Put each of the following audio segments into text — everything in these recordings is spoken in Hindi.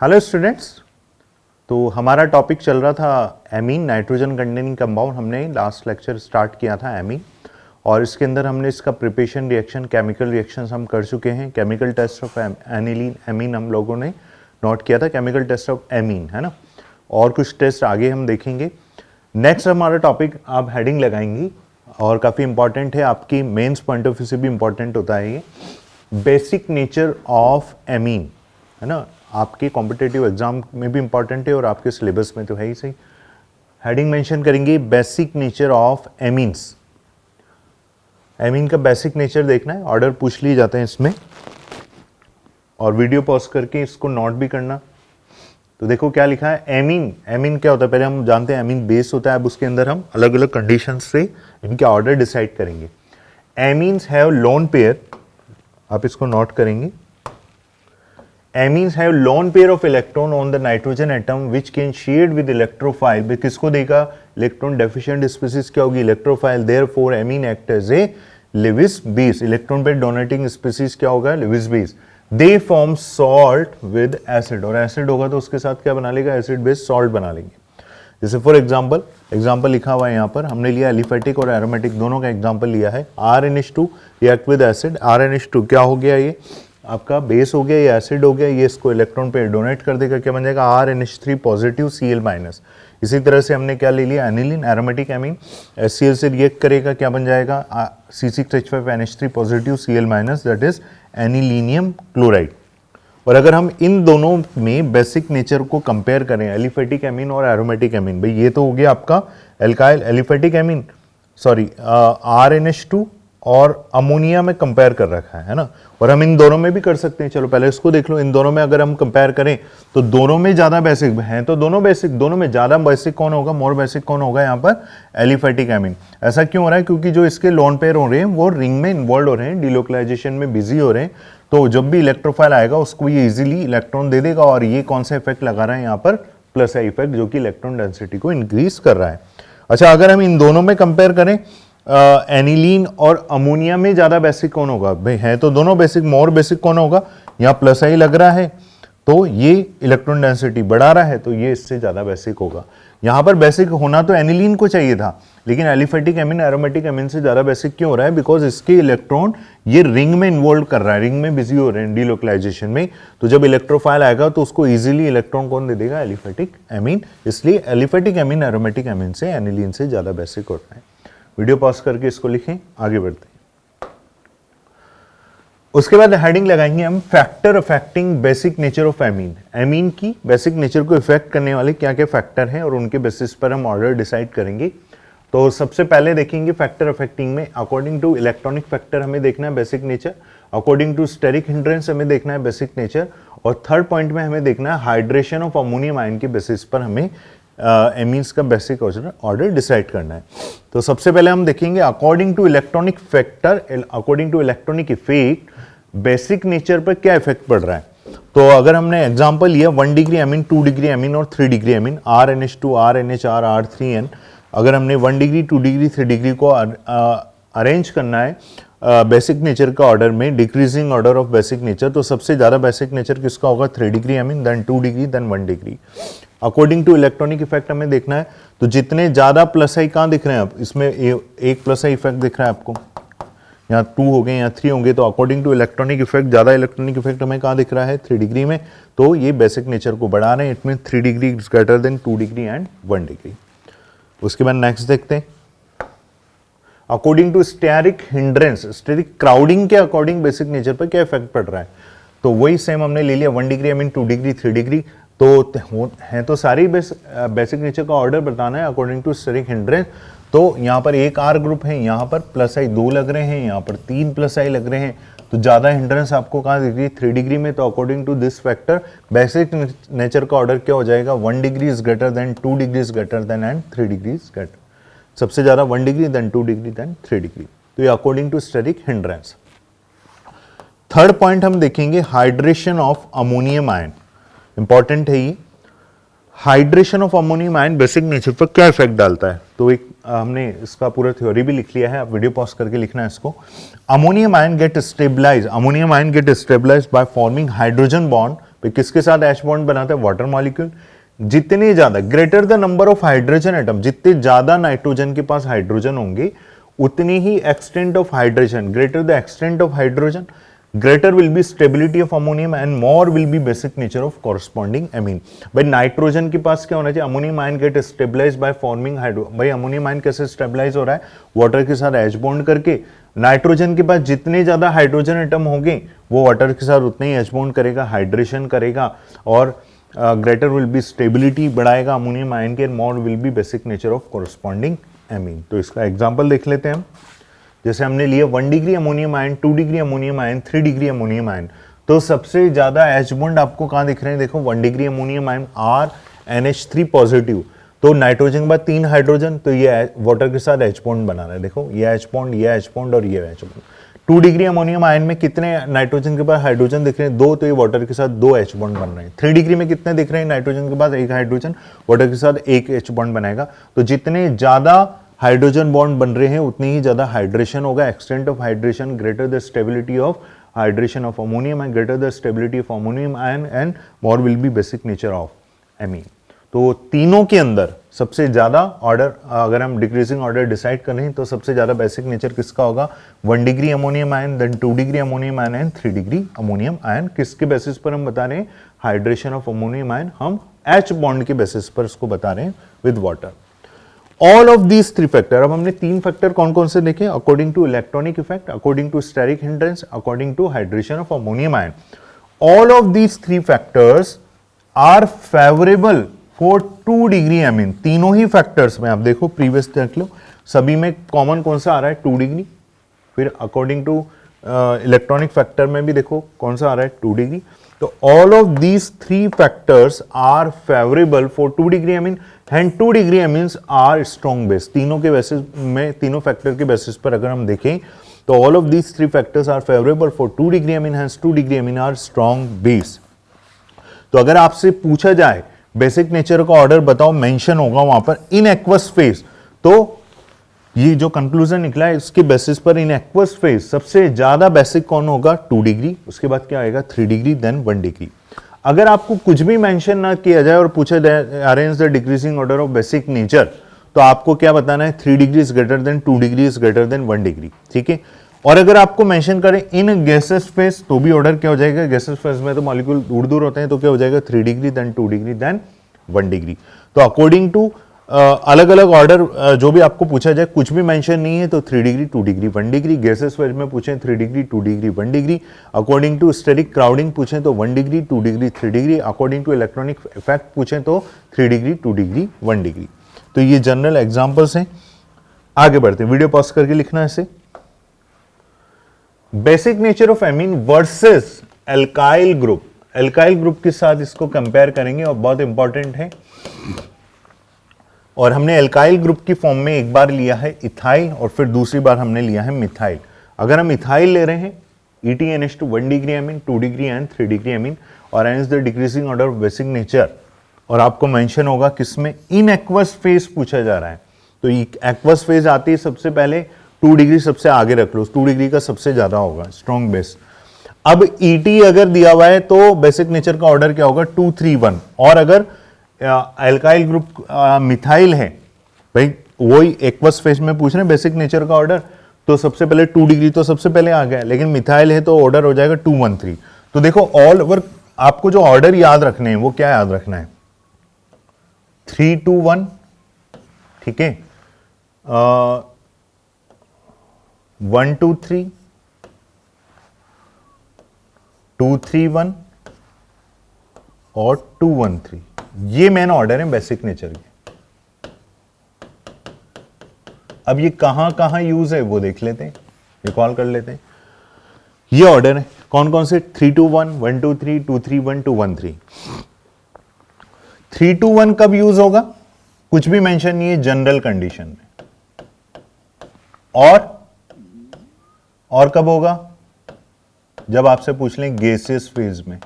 Hello students. तो हमारा टॉपिक चल रहा था एमीन, नाइट्रोजन कंटेनिंग कंपाउंड। हमने लास्ट लेक्चर स्टार्ट किया था एमीन, और इसके अंदर हमने इसका प्रिपरेशन रिएक्शन, केमिकल रिएक्शंस हम कर चुके हैं। Chemical test of aniline amine हम लोगों ने नोट किया था, केमिकल टेस्ट ऑफ एमीन, है ना। और कुछ टेस्ट आगे हम देखेंगे। नेक्स्ट हमारा टॉपिक आप हेडिंग लगाएंगी और काफ़ी इंपॉर्टेंट है, आपकी मेंस पॉइंट ऑफ व्यू से भी इंपॉर्टेंट होता है ये, बेसिक नेचर ऑफ एमीन, है ना। आपके कॉम्पिटिटिव एग्जाम में भी इंपॉर्टेंट है और आपके सिलेबस में तो है ही सही। हेडिंग मेंशन करेंगे basic nature of amines. Amine का बेसिक नेचर देखना है, ऑर्डर पूछ लिए जाते हैं इसमें, और वीडियो पॉज करके इसको नोट भी करना। तो देखो क्या लिखा है, एमीन। एमीन क्या होता है पहले हम जानते हैं, एमीन बेस होता है। अब उसके अंदर हम अलग अलग कंडीशन से इनके ऑर्डर डिसाइड करेंगे। एमीन्स हैव लोन पेयर, आप इसको नोट करेंगे। Amines have lone pair of electron on the nitrogen atom which can shared with electrophile। किसको देगा, इलेक्ट्रॉन डेफिशिएंट स्पीसीज क्या होगी, electrophile. Therefore amine act as a Lewis base। Electron pair donating species क्या होगा, Lewis base। They form salt with acid, और एसिड होगा तो उसके साथ क्या बना लेगा, एसिड बेस सॉल्ट बना लेंगे। जैसे फॉर एग्जाम्पल लिखा हुआ है यहाँ पर, हमने लिया एलिफेटिक और एरोमेटिक दोनों का एग्जाम्पल लिया है। RNH2 react with acid. RNH2 क्या हो गया, ये आपका बेस हो गया, ये एसिड हो गया, ये इसको इलेक्ट्रॉन पे डोनेट कर देगा, क्या बन जाएगा, RNH3 पॉजिटिव Cl माइनस। इसी तरह से हमने क्या ले लिया, एनिलीन, एरोमेटिक एमीन, HCl से रिएक्ट करेगा, क्या बन जाएगा, C6H5NH3 positive Cl minus, that is anilinium chloride. और अगर हम इन दोनों में बेसिक नेचर को कंपेयर करें, एलिफेटिक एमीन और एरोमेटिक एमीन, भाई ये तो हो गया आपका alkyl aliphatic amine, sorry RNH2 और अमोनिया में कंपेयर कर रखा है ना। और हम इन दोनों में भी कर सकते हैं। चलो पहले इसको देख लो, इन दोनों में अगर हम कंपेयर करें तो दोनों में ज्यादा बेसिक हैं, तो दोनों बेसिक, दोनों में ज्यादा बेसिक कौन होगा, मोर बेसिक कौन होगा, यहाँ पर एलिफेटिक एमीन। ऐसा क्यों हो रहा है, क्योंकि जो इसके लोन पेयर हो रहे हैं वो रिंग में इन्वॉल्व हो रहे हैं, डिलोकलाइजेशन में बिजी हो रहे हैं। तो जब भी इलेक्ट्रोफाइल आएगा उसको ये इजिली इलेक्ट्रॉन दे देगा, और ये कौन सा इफेक्ट लगा रहा है यहाँ पर, प्लस आई इफेक्ट, जो कि इलेक्ट्रॉन डेंसिटी को इंक्रीज कर रहा है। अच्छा, अगर हम इन दोनों में कंपेयर करें, एनिलीन और अमोनिया में ज्यादा बेसिक कौन होगा, भाई है तो दोनों बेसिक, मोर बेसिक कौन होगा, यहाँ प्लस आई लग रहा है तो ये इलेक्ट्रॉन डेंसिटी बढ़ा रहा है, तो ये इससे ज्यादा बेसिक होगा। यहाँ पर बेसिक होना तो एनिलीन को चाहिए था, लेकिन एलिफेटिक एमीन एरोमेटिक एमीन से ज्यादा बेसिक क्यों हो रहा है, बिकॉज इसके इलेक्ट्रॉन ये रिंग में इन्वॉल्व कर रहा है, रिंग में बिजी हो रहे हैं डिलोकलाइजेशन में। तो जब इलेक्ट्रोफाइल आएगा तो उसको इजीली इलेक्ट्रॉन कौन दे देगा, एलिफेटिक एमीन। इसलिए एलिफेटिक एमीन एरोमेटिक एमीन से एनिलीन से ज्यादा बेसिक होता है। वीडियो पॉज करके इसको लिखें, आगे बढ़ते हैं। उसके बाद हेडिंग लगाएंगे हम, factor affecting basic nature of amine. Amine की बेसिक नेचर को इफेक्ट करने वाले क्या क्या फैक्टर हैं, और उनके बेसिस पर हम ऑर्डर डिसाइड करेंगे। तो सबसे पहले देखेंगे फैक्टर अफेक्टिंग में, अकॉर्डिंग टू इलेक्ट्रॉनिक फैक्टर हमें देखना है basic nature, according to steric hindrance हमें देखना है बेसिक नेचर, और थर्ड पॉइंट में हमें देखना है हाइड्रेशन ऑफ अमोनियम आयन के बेसिस पर हमें एमीन्स का बेसिक ऑर्डर डिसाइड करना है। तो सबसे पहले हम देखेंगे according to electronic factor, according to electronic effect, basic nature पर क्या इफेक्ट पड़ रहा है। तो अगर हमने एग्जांपल लिया 1 डिग्री एमीन, 2 डिग्री एमीन और 3 degree amine, RNH2 RNHR R3N, अगर हमने 1 डिग्री 2 डिग्री 3 डिग्री को अरेंज करना है बेसिक नेचर का ऑर्डर में, decreasing order of basic nature, तो सबसे ज्यादा बेसिक नेचर किसका होगा, 3 degree amine, then 2 degree, then 1 degree. According to electronic effect हमें देखना है, तो जितने ज्यादा प्लस आई कहां दिख रहे हैं, अब इसमें एक प्लस आई इफेक्ट दिख रहा है आपको, यहाँ 2 हो गए, यहाँ 3 होंगे, तो अकॉर्डिंग टू इलेक्ट्रॉनिक इफेक्ट ज्यादा इलेक्ट्रॉनिक इफेक्ट हमें कहां दिख रहा है, 3 डिग्री में। तो ये बेसिक नेचर को बढ़ा रहे हैं, it mean 3 degree is greater than 2 degree and 1 degree. उसके बाद नेक्स्ट देखते हैं, according to steric hindrance, steric crowding के अकॉर्डिंग बेसिक नेचर पर क्या इफेक्ट पड़ रहा है। तो वही सेम हमने ले लिया 1 डिग्री एमीन, 2 डिग्री 3 डिग्री, तो है तो सारी बेसिक नेचर का ऑर्डर बताना है अकॉर्डिंग टू स्टेरिक हिंड्रेंस। तो यहाँ पर एक R ग्रुप है, यहाँ पर प्लस आई 2 लग रहे हैं, यहाँ पर 3 प्लस आई लग रहे हैं, तो ज्यादा हिंड्रेंस आपको कहाँ दिख रही है, 3 डिग्री में। तो according to this factor basic nature का ऑर्डर क्या हो जाएगा, 1 degree is greater than 2 degree is greater than and 3 degree is greater, सबसे ज्यादा 1 degree, then 2 degree, then 3 degree. तो ये according to steric hindrance. Third point हम देखेंगे hydration of ammonium ion, important है ये। Hydration of ammonium ion basic nature पर क्या इफेक्ट डालता है, तो एक हमने इसका पूरा थ्योरी भी लिख लिया है, आप वीडियो पॉज करके लिखना है इसको। Ammonium ion get stabilise, ammonium ion get stabilise by forming hydrogen bond भाई किसके साथ H बॉन्ड बनाते हैं? Water molecule. जितने ज्यादा, greater the number of hydrogen atom, जितने ज्यादा नाइट्रोजन के पास हाइड्रोजन होंगे उतनी ही extent of hydrogen, greater the extent of hydrogen, greater will be stability of ammonium and more will be basic nature of corresponding amine. भाई नाइट्रोजन के पास क्या होना चाहिए? Ammonium ion get stabilise by forming hydro. भाई अमोनियम आयन कैसे स्टेबलाइज हो रहा है? वाटर के साथ H बॉन्ड करके। नाइट्रोजन के पास जितने ज्यादा हाइड्रोजन एटम होंगे वो वाटर के साथ उतने ही H बॉन्ड करेगा, हाइड्रेशन करेगा और ग्रेटर विल बी स्टेबिलिटी बढ़ाएगा अमोनियम आयन के, more will be basic nature of corresponding amine. तो इसका एग्जांपल देख लेते हैं हम। जैसे हमने लिया 1 degree ammonium ion, 2 degree ammonium ion, 3 degree ammonium ion. तो सबसे ज्यादा H बॉन्ड आपको कहां दिख रहे हैं? देखो 1 degree ammonium ion RNH3 positive, तो नाइट्रोजन के बाद 3 हाइड्रोजन, तो ये वाटर के साथ H बॉन्ड बना रहा है। देखो ये H बॉन्ड, ये H बॉन्ड और ये H bond. 2 degree ammonium ion में कितने नाइट्रोजन के बाद हाइड्रोजन दिख रहे हैं? 2, तो ये वाटर के साथ 2 H बॉन्ड बन रहे हैं। 3 डिग्री में कितने दिख रहे हैं? नाइट्रोजन के बाद 1 हाइड्रोजन, वाटर के साथ 1 H बॉन्ड बनाएगा। तो जितने ज्यादा हाइड्रोजन बॉन्ड बन रहे हैं उतनी ही ज्यादा हाइड्रेशन होगा। Extent of hydration greater the stability of hydration of ammonium and greater the stability of ammonium ion and more will be basic nature of amine. तो तीनों के अंदर सबसे ज्यादा ऑर्डर, अगर हम डिक्रीजिंग ऑर्डर डिसाइड कर रहे हैं तो सबसे ज्यादा बेसिक नेचर किसका होगा? 1 degree ammonium ion, then 2 degree ammonium ion and 3 degree ammonium ion. किसके बेसिस पर हम बता रहे हैं? हाइड्रेशन ऑफ अमोनियम आयन हम H बॉन्ड के बेसिस पर इसको बता रहे हैं with water. All of these 3 factor, अब हमने 3 फैक्टर कौन कौन से देखे? According to electronic effect, according to steric hindrance, according to hydration of ammonium ion. All of these 3 factors are favourable for 2 degree amine. तीनों ही फैक्टर्स में आप देखो, प्रीवियस देख लो, सभी में कॉमन कौन सा आ रहा है? 2 डिग्री। फिर अकॉर्डिंग टू इलेक्ट्रॉनिक फैक्टर में भी देखो कौन सा आ रहा है? 2 डिग्री। तो all of these 3 factors are favourable for 2 degree amine and 2 degree amines are strong base. तीनों के बेसिस में, तीनों फैक्टर के बेसिस पर अगर हम देखें तो all of these 3 factors are favourable for 2 degree amine hence 2 degree amine are strong base. तो अगर आपसे पूछा जाए बेसिक नेचर का ऑर्डर बताओ, मेंशन होगा वहां पर इन एक्वस फेज, तो ये जो कंक्लूजन निकला है इसके बेसिस पर इन एक्वस फेज सबसे ज्यादा बेसिक कौन होगा? 2 डिग्री। उसके बाद क्या आएगा? 3 डिग्री, देन 1 डिग्री। अगर आपको कुछ भी मेंशन ना किया जाए और पूछा जाए arrange the decreasing order of basic nature, तो आपको क्या बताना है? 3 degree is greater than 2 degree is greater then 1 degree. ठीक है। और अगर आपको मेंशन करें इन गैसेस फेज, तो भी ऑर्डर क्या हो जाएगा? गैसेस फेज में तो मॉलिक्यूल दूर दूर होते हैं, तो क्या हो जाएगा? 3 degree, then 2 degree, then 1 degree. तो अकॉर्डिंग टू अलग अलग ऑर्डर जो भी आपको पूछा जाए, कुछ भी मेंशन नहीं है तो 3 degree, 2 degree, 1 degree. Gaseous phase में पूछें 3 degree, 2 degree, 1 degree. According to steric crowding पूछें तो 1 degree, 2 degree, 3 degree. According to electronic effect पूछें तो 3 डिग्री, 2 डिग्री, 1 डिग्री। तो ये जनरल एग्जांपल्स हैं। आगे बढ़ते हैं, वीडियो पॉज करके लिखना है इसे। Basic nature of amine versus alkyl group. Alkyl group के साथ इसको कंपेयर करेंगे और बहुत इंपॉर्टेंट है। और हमने एल्काइल ग्रुप की फॉर्म में एक बार लिया है इथाइल और फिर दूसरी बार हमने लिया है मिथाइल। अगर हम इथाइल ले रहे हैं ETNH2 1 degree amine, 2 degree and 3 degree amine और and the decreasing order of basic nature, और आपको मेंशन होगा किसमें? इन एक्वस फेज पूछा जा रहा है। तो एक्वस फेज आती है सबसे पहले, 2 डिग्री सबसे आगे रख लो, 2 डिग्री का सबसे ज्यादा होगा स्ट्रॉन्ग बेस। अब ET अगर दिया हुआ है तो बेसिक नेचर का ऑर्डर क्या होगा? 2 3 1। और अगर एल्काइल ग्रुप मिथाइल है, भाई वही एक्वस फेज में पूछ रहे हैं बेसिक नेचर का ऑर्डर, तो सबसे पहले 2 डिग्री तो सबसे पहले आ गया, लेकिन मिथाइल है तो ऑर्डर हो जाएगा 2 1 3। तो देखो ऑल ओवर आपको जो ऑर्डर याद रखने हैं वो क्या याद रखना है? 3 2 1, ठीक है, 1 2 3, 2 3 1 और 2 1 3। ये मेन ऑर्डर है बेसिक नेचर के। अब ये कहां कहां यूज है वो देख लेते हैं, रिकॉल कर लेते हैं। ये ऑर्डर है कौन कौन से? 3 2 1, 1 2 3, 2 3 1, 2 1 3। 3 2 1 कब यूज होगा? कुछ भी मेंशन नहीं है, जनरल कंडीशन में। और कब होगा? जब आपसे पूछ लें गैसियस फेज में,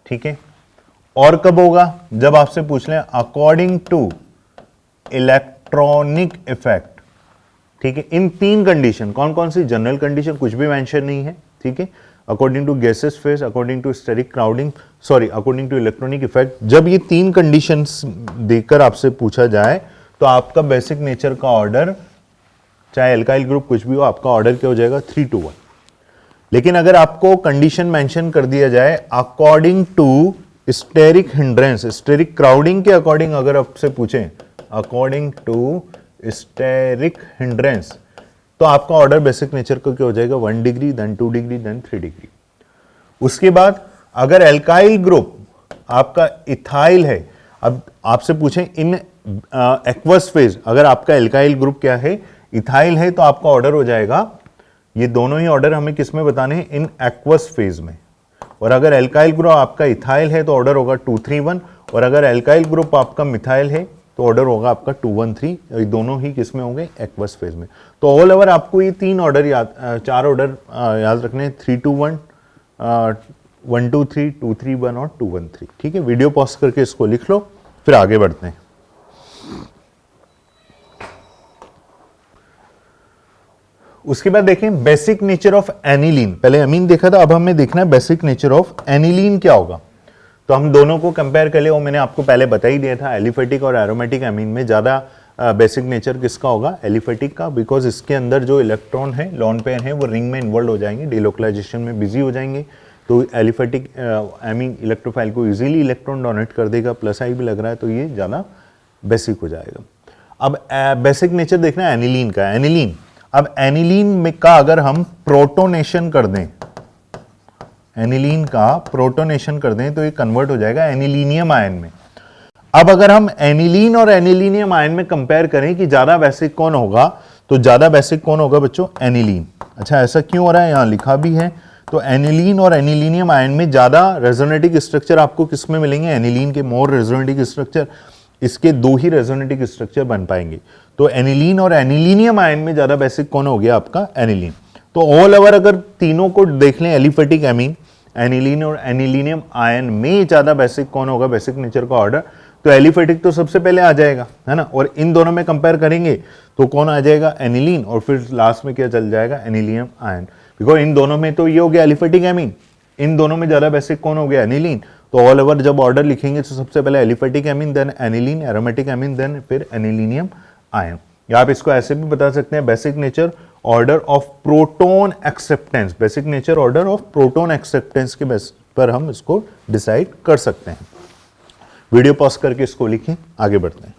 ठीक है। और कब होगा? जब आपसे पूछ लें अकॉर्डिंग टू इलेक्ट्रॉनिक इफेक्ट, ठीक है। इन 3 कंडीशन, कौन कौन सी? जनरल कंडीशन कुछ भी मेंशन नहीं है, ठीक है। According to gaseous phase, according to steric crowding, sorry according to electronic effect. जब ये 3 कंडीशंस देकर आपसे पूछा जाए तो आपका बेसिक नेचर का ऑर्डर, चाहे एल्काइल ग्रुप कुछ भी हो, आपका ऑर्डर क्या हो जाएगा 3 to 1। लेकिन अगर आपको कंडीशन मेंशन कर दिया जाए according to steric hindrance, steric crowding के अकॉर्डिंग अगर आपसे पूछें अकॉर्डिंग टू स्टेरिक हिंड्रेंस, तो आपका ऑर्डर बेसिक नेचर का क्या हो जाएगा 1 degree, then 2 degree, then 3 degree. उसके बाद अगर एल्काइल ग्रुप आपका इथाइल है, अब आपसे पूछें इन एक्वस फेज, अगर आपका एल्काइल ग्रुप क्या है इथाइल है, तो आपका ऑर्डर हो जाएगा, ये दोनों ही ऑर्डर हमें किस में बताने हैं, इन एक्वस फेज में। और अगर एल्काइल ग्रुप आपका इथाइल है तो ऑर्डर होगा 2 3 1, और अगर एल्काइल ग्रुप आपका मिथाइल है तो ऑर्डर होगा आपका 2 1 3। ये दोनों ही किस में होंगे, एक्वस फेज में। तो ऑल ओवर आपको ये 3 ऑर्डर याद, 4 ऑर्डर याद रखने, 3 2 1, 1 2 3, 2 3 1 और 2 1 3। ठीक है, वीडियो पॉज करके इसको लिख लो, फिर आगे बढ़ते हैं। उसके बाद देखें बेसिक नेचर ऑफ एनिलीन। पहले अमीन देखा था, अब हमें देखना है बेसिक नेचर ऑफ एनिलीन क्या होगा। तो हम दोनों को कंपेयर कर ले, वो मैंने आपको पहले बता ही दिया था, एलिफेटिक और एरोमेटिक एमीन में ज़्यादा बेसिक नेचर किसका होगा, एलिफेटिक का, बिकॉज इसके अंदर जो इलेक्ट्रॉन है, लॉन पेयर है, वो रिंग में इन्वॉल्व हो जाएंगे, डिलोकलाइजेशन में बिजी हो जाएंगे। तो एलिफेटिक एमीन इलेक्ट्रोफाइल को इजीली इलेक्ट्रॉन डोनेट कर देगा, प्लस आई भी लग रहा है, तो ये ज़्यादा बेसिक हो जाएगा। अब बेसिक नेचर देखना है एनिलीन का। एनिलीन, अब एनिलीन में का अगर हम प्रोटोनेशन कर दें, एनिलीन का प्रोटोनेशन कर दें तो ये कन्वर्ट हो जाएगा एनिलीनियम आयन में। अब अगर हम एनिलीन और एनिलीनियम आयन में कंपेयर करें कि ज्यादा बेसिक कौन होगा, तो ज्यादा बेसिक कौन होगा बच्चों, एनिलीन। अच्छा, ऐसा क्यों हो रहा है, यहां लिखा भी है। तो एनिलीन और एनिलीनियम आयन में ज्यादा रेजोनेटिक स्ट्रक्चर आपको किसमें मिलेंगे, एनिलीन के मोर रेजोनेटिक स्ट्रक्चर, इसके 2 ही रेजोनेटिक स्ट्रक्चर बन पाएंगे। तो एनिलीन और एनिलीनियम आयन में ज्यादा बेसिक कौन हो गया, आपका एनिलीन। तो ऑल ओवर अगर तीनों को देख लें, एलिफेटिक एमीन, एनिलीन और एनिलीनियम आयन में ज्यादा बेसिक कौन होगा, बेसिक नेचर का ऑर्डर, तो एलिफेटिक तो सबसे पहले आ जाएगा, है ना। और इन दोनों में कंपेयर करेंगे तो कौन आ जाएगा, एनिलीन, और फिर लास्ट में क्या चल जाएगा, एनिलीनियम आयन। बिकॉज इन दोनों में तो ये हो गया एलिफेटिक एमीन, इन दोनों में ज्यादा बेसिक कौन हो गया, एनिलीन। तो ऑल ओवर जब ऑर्डर लिखेंगे तो सबसे पहले aliphatic amine, then aniline, aromatic amine, then फिर एनिलीनियम आयन। या आप इसको ऐसे भी बता सकते हैं, basic nature order of proton acceptance, basic nature order of proton acceptance के बेस पर हम इसको डिसाइड कर सकते हैं। वीडियो पॉज करके इसको लिखें, आगे बढ़ते हैं।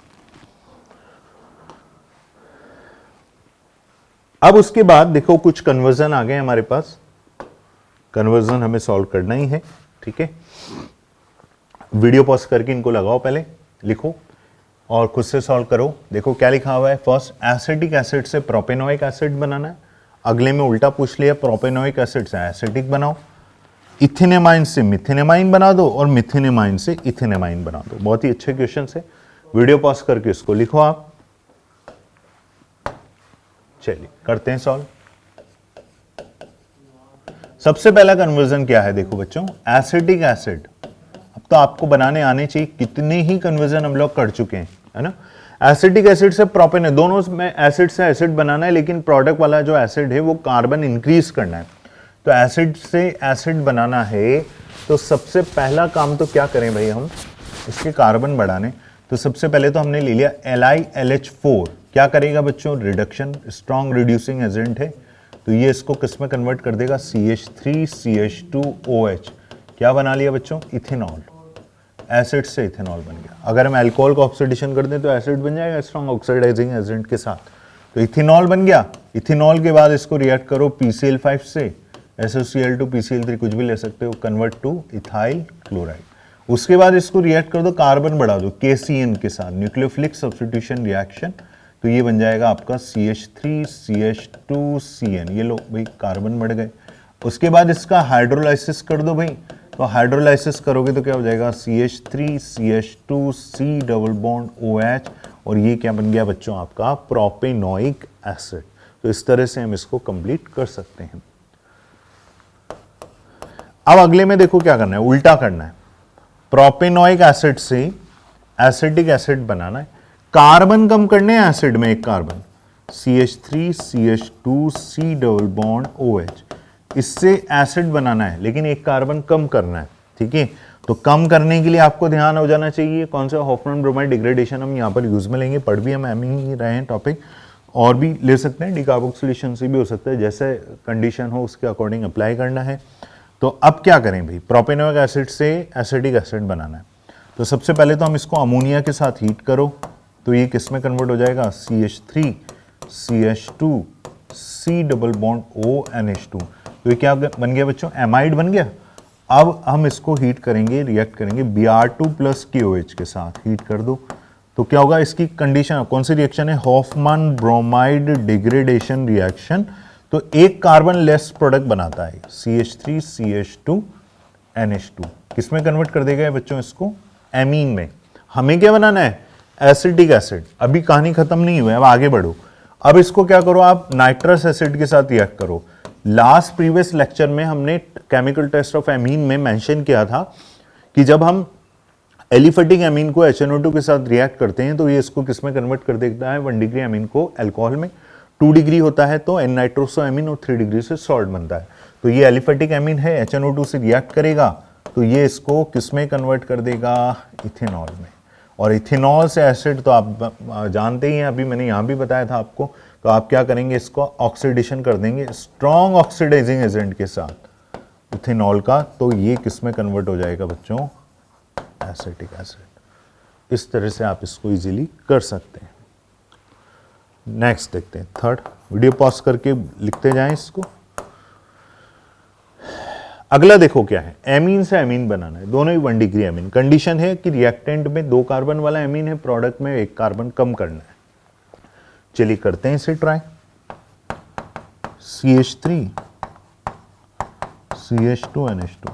अब उसके बाद देखो कुछ कन्वर्जन आ गए हमारे पास, कन्वर्जन हमें सॉल्व करना ही है, ठीक है। वीडियो पॉज करके इनको लगाओ, पहले लिखो और खुद से सॉल्व करो। देखो क्या लिखा हुआ है, फर्स्ट एसिटिक एसिड से प्रोपेनोइक एसिड बनाना है, अगले में उल्टा पूछ लिया, प्रोपेनोइक एसिड से एसिटिक बनाओ, इथेनेमाइन से मिथेनेमाइन बना दो, और मिथेनेमाइन से इथेनेमाइन बना दो। बहुत ही अच्छे क्वेश्चन है, वीडियो पॉज करके इसको लिखो आप। चलिए करते हैं सॉल्व। सबसे पहला कन्वर्जन क्या है, देखो बच्चों, एसिटिक एसिड। अब तो आपको बनाने आने चाहिए, कितने ही कन्वर्जन हम लोग कर चुके हैं, है ना। एसिटिक एसिड से प्रोपेन है, दोनों में एसिड से एसिड बनाना है, लेकिन प्रोडक्ट वाला जो एसिड है वो कार्बन इंक्रीज करना है। तो एसिड से एसिड बनाना है, तो सबसे पहला काम तो क्या करें भाई, हम इसके कार्बन बढ़ाने। तो सबसे पहले तो हमने ले लिया LiLH4, क्या करेगा बच्चों, रिडक्शन, स्ट्रॉन्ग रिड्यूसिंग एजेंट है, तो ये इसको किस में कन्वर्ट कर देगा, CH3CH2OH, क्या बना लिया बच्चों, इथेनॉल। एसिड से इथेनॉल बन गया। अगर हम अल्कोहल को ऑक्सीडेशन कर दें तो एसिड बन जाएगा स्ट्रॉन्ग ऑक्सीडाइजिंग एजेंट के साथ, तो इथेनॉल बन गया। इथेनॉल के बाद इसको रिएक्ट करो PCl5 से, SOCl2 PCl3 कुछ भी ले सकते हो, कन्वर्ट टू इथाइल क्लोराइड। उसके बाद इसको रिएक्ट कर दो, कार्बन बढ़ा दो KCN के साथ, न्यूक्लियोफिलिक सब्स्टिट्यूशन रिएक्शन, तो ये बन जाएगा आपका CH3CH2CN। ये लो भाई, कार्बन बढ़ गए। उसके बाद इसका हाइड्रोलाइसिस कर दो भाई, तो हाइड्रोलाइसिस करोगे तो क्या हो जाएगा, CH3CH2C डबल बॉन्ड OH, और ये क्या बन गया बच्चों, आपका प्रोपेनोइक एसिड। तो इस तरह से हम इसको कंप्लीट कर सकते हैं। अब अगले में देखो क्या करना है, उल्टा करना है। प्रोपेनोइक एसिड से एसिटिक एसिड बनाना है, कार्बन कम करने हैं एसिड में, एक carbon CH3CH2C double bond OH, इससे एसिड बनाना है, लेकिन एक कार्बन कम करना है, ठीक है। तो कम करने के लिए आपको ध्यान हो जाना चाहिए कौन सा हॉफमैन ब्रोमाइड डिग्रेडेशन हम यहाँ पर यूज में लेंगे। पढ़ भी हम एमिंग ही रहे हैं टॉपिक, और भी ले सकते हैं, डिकार्बोक्सिलेशन से भी हो सकता है, जैसे कंडीशन हो उसके अकॉर्डिंग अप्लाई करना है। तो अब क्या करें भाई, प्रोपेनोइक एसिड से एसिडिक एसिड बनाना है। तो सबसे पहले तो हम इसको अमोनिया के साथ हीट करो, तो ये किस में कन्वर्ट हो जाएगा, CH3 CH2 C double bond ONH2। तो ये क्या बन गया बच्चों, एमाइड बन गया। अब हम इसको हीट करेंगे, रिएक्ट करेंगे Br2 प्लस KOH के साथ, हीट कर दो। तो क्या होगा, इसकी कंडीशन कौन सी रिएक्शन है, हॉफमैन ब्रोमाइड डिग्रेडेशन रिएक्शन। तो एक कार्बन लेस प्रोडक्ट बनाता है CH3 CH2 NH2। किस में कन्वर्ट कर देगा बच्चों इसको, एमीन में। हमें क्या बनाना है, एसिटिक एसिड। अभी कहानी खत्म नहीं हुई है, अब आगे बढ़ो। अब इसको क्या करो, आप नाइट्रस एसिड के साथ रिएक्ट करो। लास्ट प्रीवियस लेक्चर में हमने केमिकल टेस्ट ऑफ एमीन में मेंशन किया था कि जब हम एलिफेटिक एमीन को HNO2 के साथ रिएक्ट करते हैं तो ये इसको किस में कन्वर्ट कर देता है, 1 डिग्री एमीन को अल्कोहल में, 2 डिग्री होता है तो N-नाइट्रोसोएमीन, और 3 डिग्री से सॉल्ट बनता है। तो ये एलिफेटिक एमीन है, HNO2 से रिएक्ट करेगा तो ये इसको किस में कन्वर्ट कर देगा, इथेनॉल में। और इथेनॉल से एसिड तो आप जानते ही हैं, अभी मैंने यहाँ भी बताया था आपको। तो आप क्या करेंगे, इसको ऑक्सीडेशन कर देंगे स्ट्रॉन्ग ऑक्सीडाइजिंग एजेंट के साथ इथेनॉल का, तो ये किस में कन्वर्ट हो जाएगा बच्चों, एसिटिक एसिड। इस तरह से आप इसको इजीली कर सकते हैं। नेक्स्ट देखते हैं, थर्ड। वीडियो पॉज करके लिखते जाएं इसको। अगला देखो क्या है, एमीन से एमीन बनाना है, दोनों ही 1 डिग्री एमीन। कंडीशन है कि रिएक्टेंट में 2 कार्बन वाला एमीन है, प्रोडक्ट में 1 कार्बन कम करना है। चलिए करते हैं इसे ट्राई। CH3 CH2 NH2।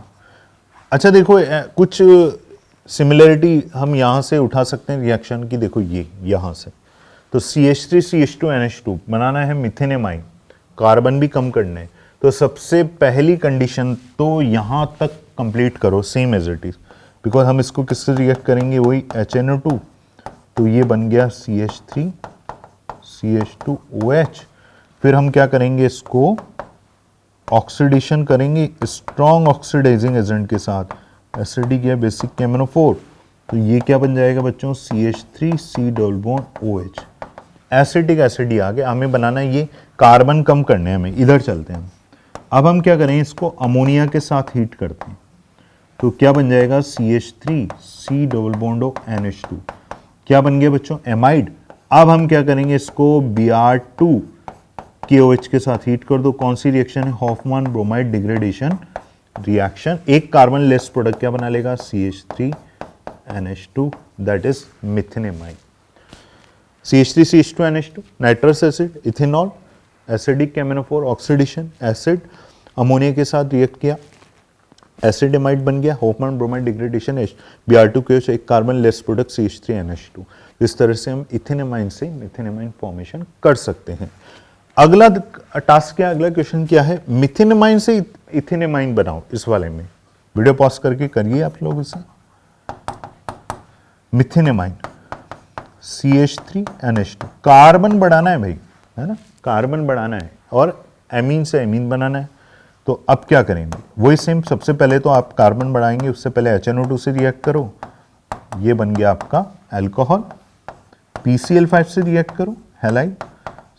अच्छा देखो, कुछ सिमिलरिटी हम यहां से उठा सकते हैं रिएक्शन की। देखो ये यहां से, तो CH3 CH2 NH2 बनाना है मिथेनेमाइन, कार्बन भी कम करने हैं। तो सबसे पहली कंडीशन तो यहां तक कंप्लीट करो, same as it is, because हम इसको किससे रिएक्ट करेंगे, वही HNO2। तो ये बन गया CH3 CH2OH। फिर हम क्या करेंगे, इसको ऑक्सीडेशन करेंगे स्ट्रॉन्ग ऑक्सीडाइजिंग एजेंट के साथ, एसिडिक या बेसिक KMnO4। तो ये क्या बन जाएगा बच्चों, CH3 C double bond OH। Acetic acid ही आ गया। हमें बनाना है ये, कार्बन कम करने हैं हमें। इधर चलते हैं। अब हम क्या करें, इसको अमोनिया के साथ हीट करते हैं। तो क्या बन जाएगा, CH3 C double bond NH2। क्या बन गया बच्चों, एमाइड। अब हम क्या करेंगे, इसको Br2 KOH के साथ हीट कर दो। कौन सी रिएक्शन है, हॉफमैन ब्रोमाइड डिग्रेडेशन रिएक्शन। एक कार्बन लेस प्रोडक्ट क्या बना लेगा, CH3 NH2, that is methanamine. CH3 CH2 NH2, nitrous acid, ethanol, acidic KMnO4, oxidation, acid, ammonia के साथ रिएक्ट किया, एसिड एमाइड बन गया, Hofmann bromide degradation, Br2 KOH, एक carbon less product CH3 NH2। इस तरह से हम इथेनेमाइन से मिथेनेमाइन फॉर्मेशन कर सकते हैं। अगला टास्क क्या, अगला क्वेश्चन क्या है, मिथेनेमाइन से इथेनेमाइन बनाओ। इस वाले में वीडियो पॉज करके करिए आप लोग इसे। मिथेनेमाइन CH3 NH2, कार्बन बढ़ाना है भाई, है ना, कार्बन बढ़ाना है और एमीन से एमीन बनाना है। तो अब क्या करेंगे, वही सेम। सबसे पहले तो आप कार्बन बढ़ाएंगे, उससे पहले HNO2 से रिएक्ट करो, ये बन गया आपका अल्कोहल। PCl5 से रिएक्ट करो, हैलाइड,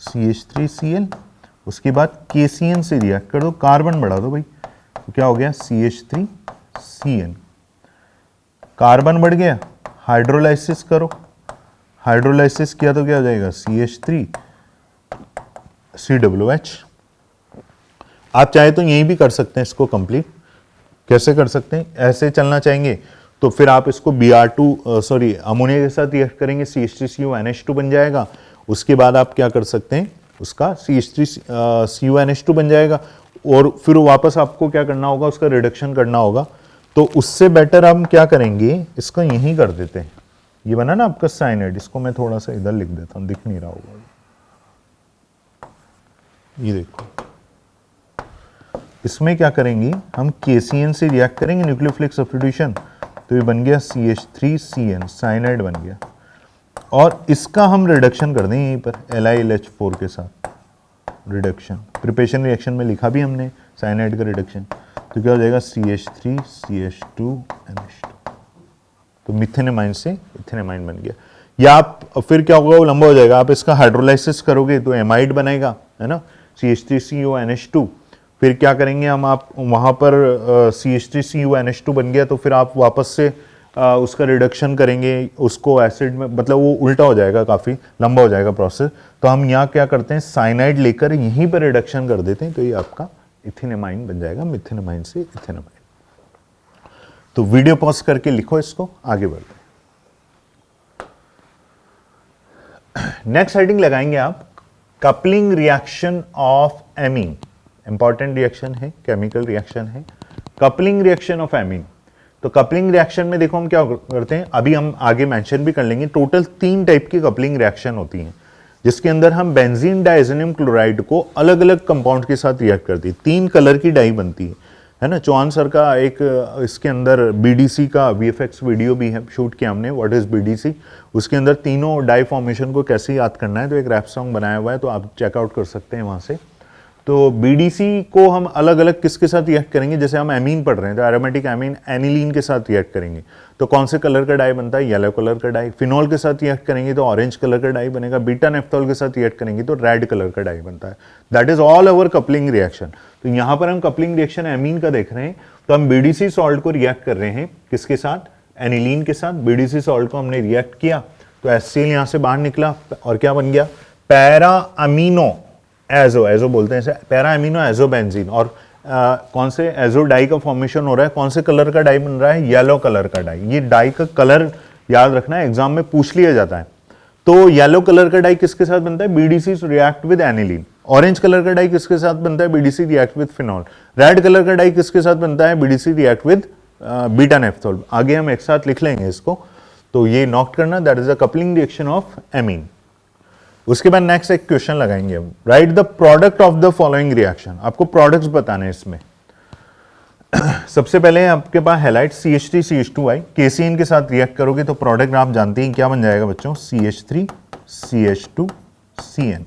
CH3Cl। उसके बाद KCN से रिएक्ट कर दो, कार्बन बढ़ा दो भाई, तो क्या हो गया, CH3Cn। कार्बन बढ़ गया, हाइड्रोलाइसिस करो, हाइड्रोलाइसिस किया तो क्या हो जाएगा, CH3COOH। आप चाहे तो यही भी कर सकते हैं इसको कंप्लीट। कैसे कर सकते हैं, ऐसे चलना चाहेंगे तो फिर आप इसको अमोनिया के साथ रिएक्ट करेंगे, CH3CONH2 बन जाएगा। उसके बाद आप क्या कर सकते हैं, उसका CH3CONH2 बन जाएगा, और फिर वापस आपको क्या करना होगा, उसका रिडक्शन करना होगा। तो उससे बेटर हम क्या करेंगे, इसको यहीं कर देते हैं। ये बना ना आपका साइनाइड, इसको मैं थोड़ा सा इधर लिख देता हूं, दिख नहीं रहा होगा, ये देखो। इसमें क्या करेंगे, हम KCN से रिएक्ट करेंगे, न्यूक्लियोफिलिक सब्स्टिट्यूशन, तो ये बन गया CH3CN, साइनाइड बन गया। और इसका हम रिडक्शन कर दें यहीं पर LiLH4 के साथ, रिडक्शन प्रिपरेशन रिएक्शन में लिखा भी हमने साइनाइड का रिडक्शन, तो क्या हो जाएगा CH3 CH2 NH2, तो मिथेनमाइन से इथेनमाइन बन गया। या आप फिर क्या होगा, वो लंबा हो जाएगा, आप इसका हाइड्रोलाइसिस करोगे तो एमाइड बनेगा, है ना, CH3CONH2। फिर क्या करेंगे हम, आप वहाँ पर CH3CONH2 बन गया, तो फिर आप वापस से उसका रिडक्शन करेंगे उसको एसिड में, मतलब वो उल्टा हो जाएगा, काफ़ी लंबा हो जाएगा प्रोसेस। तो हम यहाँ क्या करते हैं, साइनाइड लेकर यहीं पर रिडक्शन कर देते हैं, तो ये आपका इथेनमाइन बन जाएगा, मिथेनमाइन से इथेनमाइन। तो वीडियो पॉज करके लिखो इसको, आगे बढ़ते हैं। नेक्स्ट हेडिंग लगाएंगे आप, coupling reaction of amine. Important reaction है, केमिकल रिएक्शन है, कपलिंग रिएक्शन ऑफ एमीन। तो कपलिंग रिएक्शन में देखो हम क्या करते हैं, अभी हम आगे मेंशन भी कर लेंगे। टोटल 3 टाइप की कपलिंग रिएक्शन होती हैं, जिसके अंदर हम बेंजीन डाइजेनियम क्लोराइड को अलग अलग कंपाउंड के साथ रिएक्ट करती है। 3 कलर की डाई बनती है ना। चौहान सर का एक इसके अंदर BDC का VFX वीडियो भी है, शूट किया हमने, व्हाट इज BDC। उसके अंदर तीनों डाई फॉर्मेशन को कैसे याद करना है, तो एक रैप सॉन्ग बनाया हुआ है, तो आप चेकआउट कर सकते हैं वहां से। तो BDC को हम अलग अलग किसके साथ रिएक्ट करेंगे, जैसे हम एमीन पढ़ रहे हैं तो एरोमेटिक एमीन एनिलीन के साथ रिएक्ट करेंगे, तो कौन से कलर का डाई बनता है, येलो कलर का डाई। फिनॉल के साथ रिएक्ट करेंगे तो ऑरेंज कलर का डाई बनेगा। बीटा नेफ्थॉल के साथ रिएक्ट करेंगे तो रेड कलर का डाई बनता है। That is all over coupling reaction. तो यहां पर हम कपलिंग रिएक्शन एमीन का देख रहे हैं, तो हम BDC सॉल्ट को रिएक्ट कर रहे हैं किसके साथ, एनिलीन के साथ। BDC सॉल्ट को हमने रिएक्ट किया तो HCl यहां से बाहर निकला और क्या बन गया, पैरा अमीनो एजो बोलते हैं इसे, पैरा अमीनो एजो बेंजीन। और कौन से एजो डाई का फॉर्मेशन हो रहा है, कौन से कलर का डाई बन रहा है, येलो कलर का डाई। ये डाई का कलर याद रखना है, एग्जाम में पूछ लिया जाता है। तो येलो कलर का डाई किसके साथ बनता है, BDC react with aniline. Orange colour का डाई किसके साथ बनता है, BDC react with phenol. Red colour का डाई किसके साथ बनता है, BDC react with beta naphthol. आगे हम एक साथ लिख लेंगे इसको, तो ये नोट करना, that is a coupling reaction of amine. उसके बाद नेक्स्ट एक क्वेश्चन लगाएंगे हम, right the product of the following reaction. आपको प्रोडक्ट्स बताने हैं इसमें। सबसे पहले आपके पास हैलाइट CH3 CH2I, KCN के साथ रिएक्ट करोगे तो प्रोडक्ट आप जानते हैं क्या बन जाएगा बच्चों, CH3 CH2 CN।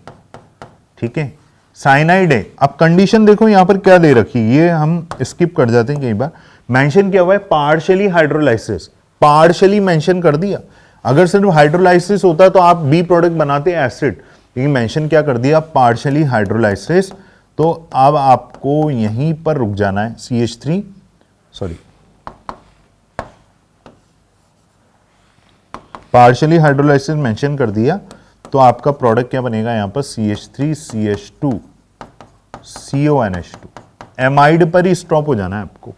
ठीक है, साइनाइड है। अब कंडीशन देखो यहां पर क्या दे रखी है, ये हम स्किप कर जाते हैं कई बार। मेंशन किया हुआ है पार्शियली हाइड्रोलाइसिस, पार्शियली मेंशन कर दिया। अगर सिर्फ हाइड्रोलाइसिस होता तो आप बी प्रोडक्ट बनाते एसिड, लेकिन मेंशन क्या कर दिया, पार्शियली हाइड्रोलाइसिस। तो अब आपको यहीं पर रुक जाना है, CH3 sorry partially hydrolysis mention कर दिया, तो आपका प्रोडक्ट क्या बनेगा यहां पर, CH3 CH2 CONH2। एमाइड पर ही स्टॉप हो जाना है आपको।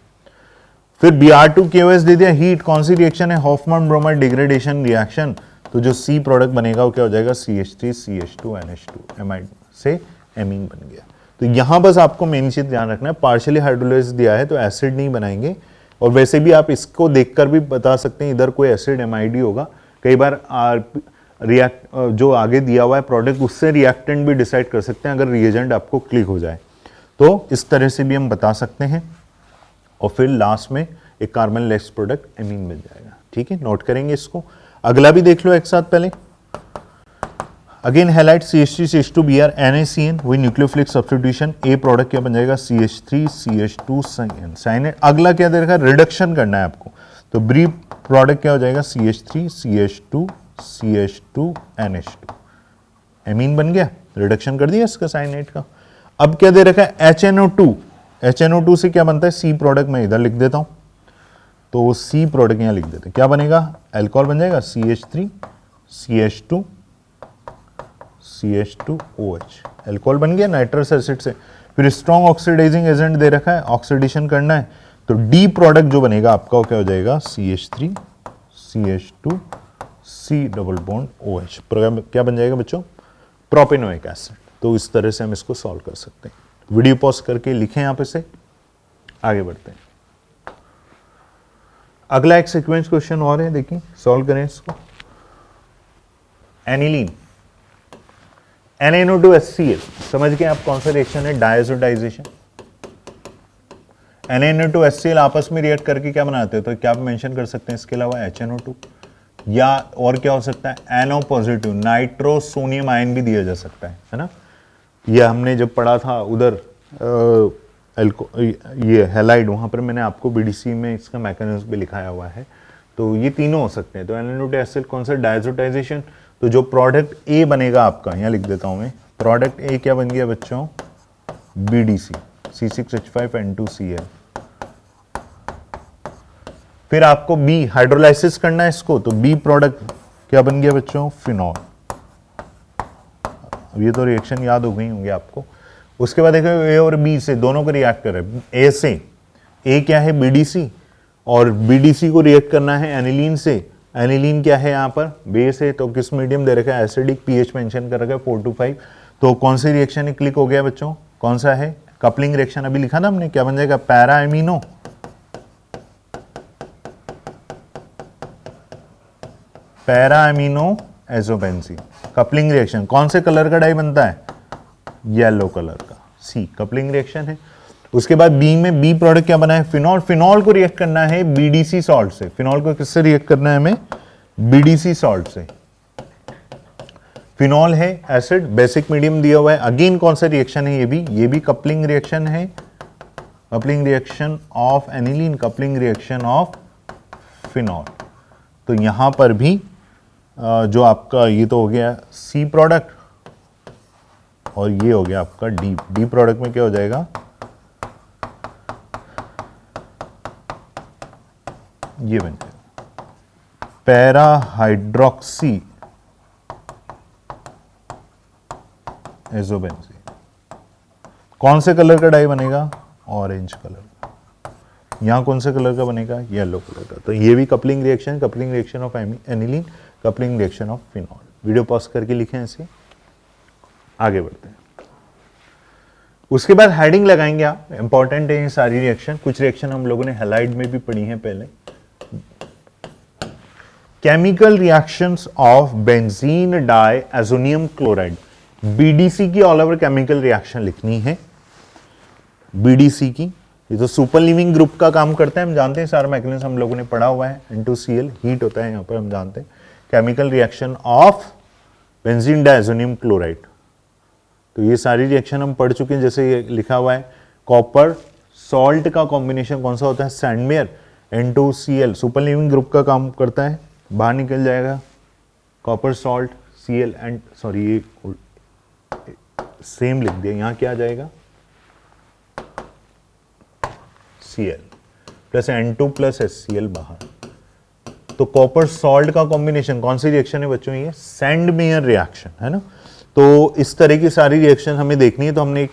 फिर Br2KOS दे दिया, हीट कौन सी रिएक्शन है, हॉफमैन ब्रोमाइड डिग्रेडेशन रिएक्शन। तो जो C प्रोडक्ट बनेगा वो क्या हो जाएगा, CH3 CH2 NH2, एमाइड से एमीन बन गया। तो यहां बस आपको मेन चीज ध्यान रखना है, पार्शियली हाइड्रोलाइसिस दिया है तो एसिड नहीं बनाएंगे। और वैसे भी आप इसको देखकर भी बता सकते हैं इधर कोई एसिड एमाइड ही होगा। कई बार रिएक्ट जो आगे दिया हुआ है प्रोडक्ट, उससे रिएक्टेंट भी डिसाइड कर सकते हैं अगर रिएजेंट आपको क्लिक हो जाए, तो इस तरह से भी हम बता सकते हैं। और फिर लास्ट में एक कार्बन लेस प्रोडक्ट एमीन मिल जाएगा। ठीक है, नोट करेंगे इसको। अगला भी देख लो एक साथ पहले। Again highlight CH3 CH2Br NaCN, वही न्यूक्लियोफिलिक सब्स्टिट्यूशन। ए प्रोडक्ट क्या बन जाएगा, CH3 CH2 साइनाइड। अगला क्या दे रखा है, रिडक्शन करना है आपको, तो ब्री प्रोडक्ट क्या हो जाएगा, CH3 CH2 CH2 NH2, amine बन गया, रिडक्शन कर दिया इसका साइनाइड का। अब क्या दे रखा है, HNO2। HNO2 से क्या बनता है, C प्रोडक्ट मैं इधर लिख देता हूं, तो C प्रोडक्ट यहां लिख देते हैं, क्या बनेगा, अल्कोहल बन जाएगा, CH3 CH2 CH2OH, अल्कोहल बन गया नाइट्रस एसिड से। फिर स्ट्रॉन्ग ऑक्सीडाइजिंग एजेंट दे रखा है, ऑक्सीडेशन करना है, तो D प्रोडक्ट जो बनेगा आपका वो क्या हो जाएगा, CH3 CH2 C double bond OH, क्या बन जाएगा बच्चों, प्रोपेनोइक एसिड। तो इस तरह से हम इसको सॉल्व कर सकते हैं। वीडियो पॉज करके लिखें यहां पे से, आगे बढ़ते हैं। अगला एक सीक्वेंस क्वेश्चन और है, देखिए सॉल्व करें इसको। एनिलीन NaNO2HCl, समझ गए आप कौन सा रिएक्शन है, डायजोडाइजेशन। NaNO2HCl आपस में रिएक्ट करके क्या बनाते हैं, तो क्या आप मेंशन कर सकते हैं इसके अलावा, HNO2, या और क्या हो सकता है, NO पॉजिटिव नाइट्रो सोनियम आयन भी दिया जा सकता है ना। ये हमने जब पढ़ा था उधर ये हैलाइड, वहाँ पर मैंने आपको बीडीसी में इसका मैकेनिज्म भी लिखाया हुआ है। तो ये तीनों हो सकते हैं। तो एनानोड एसिड कौन सा, डायजोटाइजेशन। तो जो प्रोडक्ट ए बनेगा आपका, यहाँ लिख देता हूँ मैं, प्रोडक्ट ए क्या बन गया बच्चों, बीडीसी, C6H5N2Cl। फिर आपको बी हाइड्रोलाइसिस करना है इसको, तो बी प्रोडक्ट क्या बन गया बच्चों, फिनॉल। अब ये तो रिएक्शन याद हो गई होंगे आपको। उसके बाद देखो ए और बी से दोनों को रिएक्ट कर रहे हैं। ए से, ए क्या है बीडीसी, और बीडीसी को रिएक्ट करना है एनिलीन से। एनिलीन क्या है यहाँ पर, बेस है, तो किस मीडियम दे रखा है, एसिडिक, पीएच मेंशन कर रखा है 4 to 5। तो कौन सी रिएक्शन क्लिक हो गया बच्चों, कौन सा है, कपलिंग रिएक्शन। अभी लिखा ना हमने, क्या बन जाएगा, para amino, para amino azobenzene. Coupling reaction कौन से कलर का डाई बनता है, येलो कलर का, सी कपलिंग रिएक्शन है। उसके बाद बी में बी प्रोडक्ट क्या बना है, फिनॉल। फिनॉल को रिएक्ट करना है बीडीसी सॉल्ट से। फिनॉल को किससे रिएक्ट करना है हमें, बीडीसी सॉल्ट से। फिनॉल है एसिड, बेसिक मीडियम दिया हुआ है। अगेन कौन सा रिएक्शन है, ये भी कपलिंग रिएक्शन है, coupling reaction of aniline, coupling reaction of phenol. तो यहां पर भी जो आपका ये तो हो गया सी प्रोडक्ट, और ये हो गया आपका डी। डी प्रोडक्ट में क्या हो जाएगा, ये बन जाएगा पैरा हाइड्रोक्सी एजोबेंजीन। कौन से कलर का डाई बनेगा, ऑरेंज कलर का। यहां कौन से कलर का बनेगा, येलो कलर का। तो ये भी coupling reaction, coupling reaction of aniline, coupling reaction of phenol. Video pause करके लिखें इसे, आगे बढ़ते हैं। उसके बाद हेडिंग लगाएंगे आप, इंपॉर्टेंट है ये सारी रिएक्शन। कुछ रिएक्शन हम लोगों ने हैलाइड में भी पढ़ी है पहले। Chemical reactions of benzene diazonium chloride, BDC की ऑल ओवर केमिकल रिएक्शन लिखनी है। बीडीसी की, ये तो सुपर लिविंग ग्रुप का काम करता है, हम जानते हैं, सारा मैकेनिज्म हम लोगों ने पढ़ा हुआ है। N2Cl हीट होता है यहाँ पर, हम जानते हैं। Chemical reaction of benzene diazonium chloride, तो ये सारी रिएक्शन हम पढ़ चुके हैं। जैसे ये लिखा हुआ है, कॉपर सॉल्ट का कॉम्बिनेशन कौन सा होता है, Sandmeyer. N2Cl super leaving group का काम करता है, बाहर निकल जाएगा copper salt Cl and, sorry ये सेम लिख दिया, यहां क्या आ जाएगा, Cl plus N2 plus HCl बाहर। तो कॉपर सॉल्ट का कॉम्बिनेशन कौन सी रिएक्शन है बच्चों, ये सैंडमेयर रिएक्शन है ना। तो इस तरह की सारी रिएक्शन हमें देखनी है। तो हमने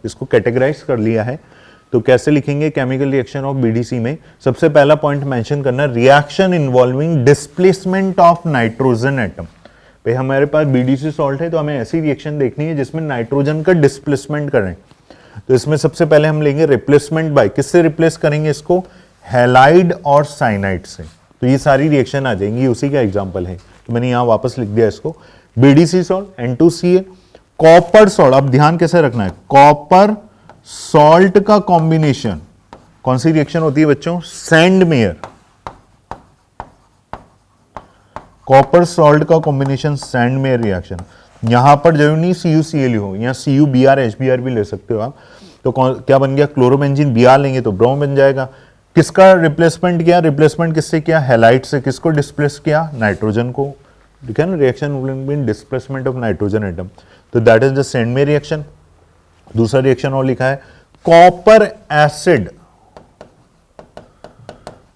इसको कैटेगराइज कर लिया है। तो कैसे लिखेंगे केमिकल रिएक्शन ऑफ बीडीसी में, सबसे पहला पॉइंट मेंशन करना, reaction involving displacement of nitrogen atom. भाई हमारे पास बीडीसी सॉल्ट है, तो हमें ऐसी रिएक्शन देखनी है जिसमें नाइट्रोजन का डिस्प्लेसमेंट करें। तो इसमें सबसे पहले हम लेंगे रिप्लेसमेंट बाय, किससे रिप्लेस करेंगे इसको, हैलाइड और साइनाइड से। तो ये सारी रिएक्शन आ जाएंगी, उसी का एग्जांपल है। तो मैंने यहां वापस लिख दिया इसको, BDC salt, N2Cl, copper salt. अब ध्यान कैसे रखना है, कॉपर सॉल्ट का कॉम्बिनेशन कौन सी रिएक्शन होती है बच्चों, सैंडमेयर। कॉपर सॉल्ट का कॉम्बिनेशन सैंडमेयर रिएक्शन। यहां पर जरूर नहीं CuCl हो, यहां CuBr HBr भी ले सकते हो आप। तो क्या बन गया, क्लोरोबेंजीन, Br लेंगे तो ब्रोम बन जाएगा। किसका रिप्लेसमेंट किया, रिप्लेसमेंट किससे किया, हैलाइड से। किसको डिस्प्लेस किया, नाइट्रोजन को। ठीक है ना, reaction mean displacement of nitrogen atom. तो that is the Sandmeyer reaction. दूसरा रिएक्शन और लिखा है, कॉपर एसिड।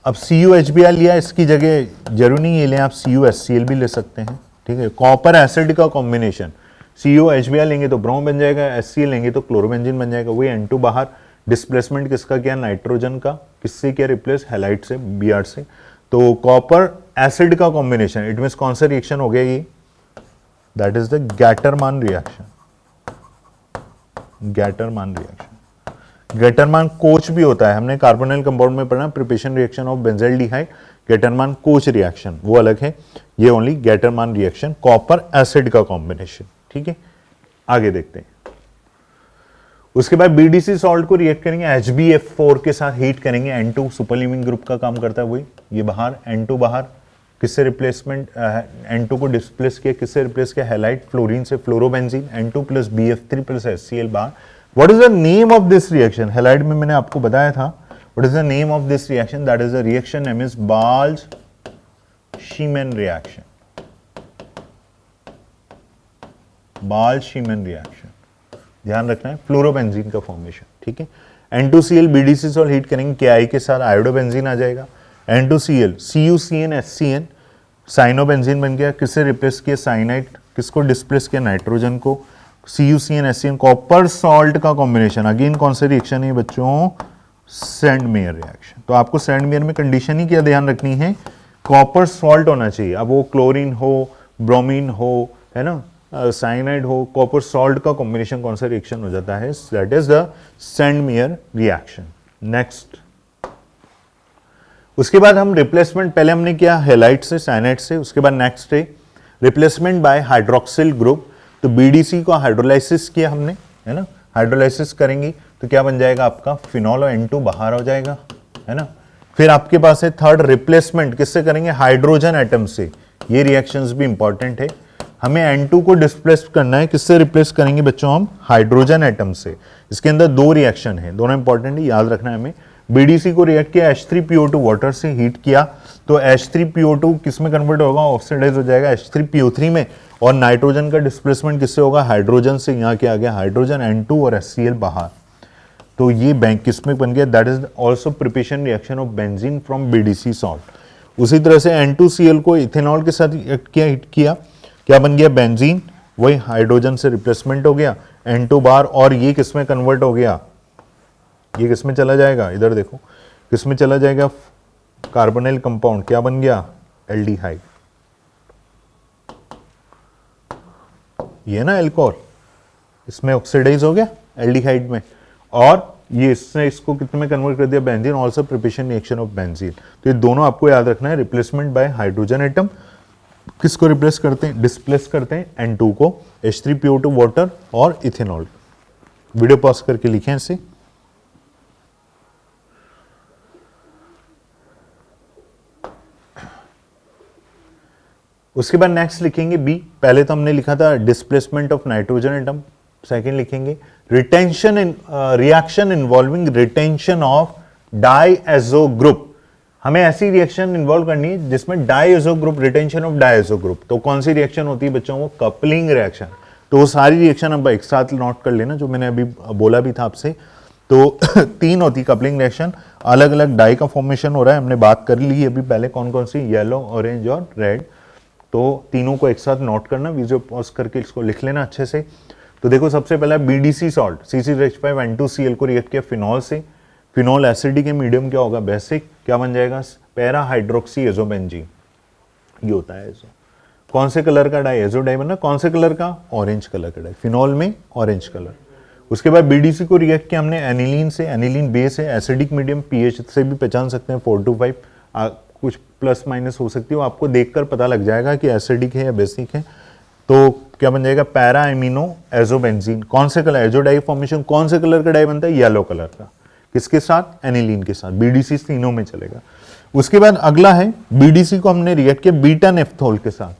अब CuHBr लिया, इसकी जगह जरूर नहीं ये लें आप, CuHCl भी ले सकते हैं। ठीक है, कॉपर एसिड का कॉम्बिनेशन, CuHBr लेंगे तो ब्रोम बन जाएगा, HCl लेंगे तो क्लोरोबेंजीन बन जाएगा। वही N2 बाहर, डिस्प्लेसमेंट किसका किया, नाइट्रोजन का। किससे किया रिप्लेस, हैलाइड से, Br से। तो कॉपर एसिड का कॉम्बिनेशन, इट मींस कौन सा रिएक्शन हो गया ये, that is the Gattermann reaction. Gattermann reaction, Gattermann Koch भी होता है, हमने कार्बोनिल कंपाउंड में पढ़ा, preparation reaction of benzaldehyde, Gattermann Koch reaction वो अलग है, ये only Gattermann reaction, copper acid का कॉम्बिनेशन। ठीक है, आगे देखते हैं। उसके बाद बीडीसी सॉल्ट को रिएक्ट करेंगे HbF4 के साथ, हीट करेंगे। N2 सुपर लिविंग ग्रुप का काम करता है वही, ये बाहर, N2 बाहर, किससे रिप्लेसमेंट, N2 को डिस्प्लेस किया, किससे रिप्लेस किया, हैलाइड फ्लोरीन से fluorobenzene, N2 plus BF3 plus HCl बार। What is the name of this reaction? Halide में मैंने आपको बताया था, what is the name of this reaction? That is the reaction name is Balz Schiemann reaction. Balz Schiemann reaction, ध्यान रखना है, फ्लोरोबेंजीन का फॉर्मेशन, ठीक है। N2Cl BDC सॉल्ट हीट करेंगे KI के साथ, आयोडोबेंजीन आ जाएगा। N2Cl CuCN HCN, साइनोबेंजीन बन गया। किससे रिप्लेस किया? साइनाइड। किसको डिस्प्लेस किया? नाइट्रोजन को। CuCN HCN, कॉपर सॉल्ट का कॉम्बिनेशन। अगेन कौन सा रिएक्शन है बच्चों? Sandmeyer reaction. तो आपको सैंडमेयर में कंडीशन ही क्या ध्यान रखनी है? कॉपर सॉल्ट होना चाहिए। अब वो क्लोरीन हो, ब्रोमीन हो, है ना, साइनाइड हो, कॉपर सॉल्ट का कॉम्बिनेशन कौन सा रिएक्शन हो जाता है? That is the Sandmeyer reaction. Next, उसके बाद हम रिप्लेसमेंट, पहले हमने किया हैलाइड से, साइनाइड से, उसके बाद नेक्स्ट है रिप्लेसमेंट बाय हाइड्रोक्सिल ग्रुप। तो BDC को हाइड्रोलाइसिस किया हमने, है ना, हाइड्रोलाइसिस करेंगे तो क्या बन जाएगा आपका? फिनॉल और N2 बाहर हो जाएगा, है ना। फिर आपके पास है थर्ड रिप्लेसमेंट, किससे करेंगे? हाइड्रोजन एटम से। ये रिएक्शंस भी इंपॉर्टेंट है, हमें N2 को डिस्प्लेस करना है, किससे रिप्लेस करेंगे बच्चों? हम हाइड्रोजन एटम से। इसके अंदर दो रिएक्शन है, दोनों इंपॉर्टेंट है, याद रखना है हमें। BDC को रिएक्ट किया H3PO2 वाटर से, हीट किया तो H3PO2 किस में कन्वर्ट होगा? ऑक्सीडाइज हो जाएगा H3PO3 में। और नाइट्रोजन का डिस्प्लेसमेंट किससे होगा? हाइड्रोजन से। यहाँ क्या आ गया? हाइड्रोजन, N2 और HCl बाहर। तो ये बैंक किस में बन गया? That is also preparation reaction of benzene from BDC salt. उसी तरह से N2Cl को इथेनॉल के साथ रिएक्ट किया, हीट किया, क्या बन गया? बेंजीन। वही हाइड्रोजन से रिप्लेसमेंट हो गया, N2 बार। और ये किस में कन्वर्ट हो गया? ये किस में चला जाएगा? इधर देखो, किस में चला जाएगा? कार्बोनिल कंपाउंड, क्या बन गया? एल्डिहाइड। ये ना एल्कोहल, इसमें ऑक्सीडाइज हो गया एल्डिहाइड में, और ये इसने इसको कितने में कन्वर्ट कर दिया? Benzene. Also preparation reaction of benzene. तो ये दोनों आपको याद रखना है। रिप्लेसमेंट बाय हाइड्रोजन एटम, किसको रिप्लेस करते हैं? डिस्प्लेस करते हैं N2 को, H3PO2 वाटर और इथेनॉल। वीडियो पॉज करके लिखें इसे। उसके बाद नेक्स्ट लिखेंगे B। पहले तो हमने लिखा था displacement of nitrogen atom, second लिखेंगे retention in reaction involving retention of diazo group. हमें ऐसी रिएक्शन इन्वॉल्व करनी है जिसमें diazo group, retention of diazo group. तो कौन सी रिएक्शन होती है बच्चों? वो कपलिंग रिएक्शन। तो वो सारी रिएक्शन अब एक साथ नोट कर लेना जो मैंने अभी बोला भी था आपसे। तो तीन होती कपलिंग रिएक्शन, अलग अलग डाई का फॉर्मेशन हो रहा है, हमने बात कर ली अभी पहले कौन कौन सी, येलो, ऑरेंज और रेड। तो तीनों को एक साथ नोट करना, वीडियो पॉज करके इसको लिख लेना अच्छे से। तो देखो सबसे पहला BDC सॉल्ट C6H5N2Cl को रिएक्ट किया फिनॉल से। फिनॉल एसिडिक है, मीडियम क्या होगा? बेसिक। क्या बन जाएगा? Para hydroxy azobenzene. ये होता है एजो। कौन से कलर का डाई? एजो डाई बनना। कौन से कलर का? ऑरेंज कलर का डाई। फिनॉल में ऑरेंज कलर। उसके बाद BDC को रिएक्ट किया हमने एनिलीन से। एनिलीन बेस है, एसिडिक मीडियम, pH से भी पहचान सकते हैं 4 to 5, कुछ प्लस माइनस हो सकती है, आपको देखकर पता लग जाएगा कि एसिडिक है या बेसिक है। तो क्या बन जाएगा? Para amino azobenzene. कौन से कलर? Azo dye formation. कौन से कलर का डाई बनता है? येलो कलर का। किसके साथ? एनिलीन के साथ। BDC तीनों में चलेगा। उसके बाद अगला है BDC को हमने रिएक्ट किया बीटा नेफ्थोल के साथ,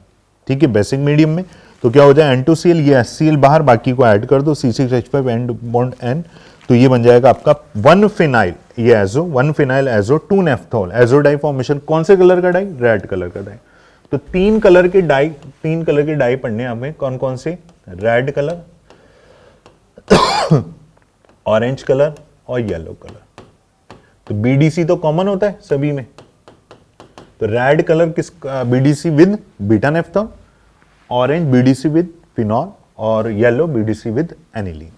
ठीक है, बेसिक मीडियम में। तो क्या हो जाए? N2Cl, ये HCl बाहर, बाकी को ऐड कर दो, C6H5 एंड बॉन्ड N। तो ये बन जाएगा आपका 1 फिनाइल, ये azo 1 phenyl azo 2 naphthol. Azo dye formation. कौन से कलर का डाई? रेड कलर का डाई। तो तीन कलर के डाई पढ़ने हमें। कौन कौन से? रेड कलर, ऑरेंज कलर और येलो कलर। तो BDC तो कॉमन होता है सभी में। तो रेड कलर किस? BDC with beta naphthol, orange BDC with phenol और येलो BDC विद एनिलीन।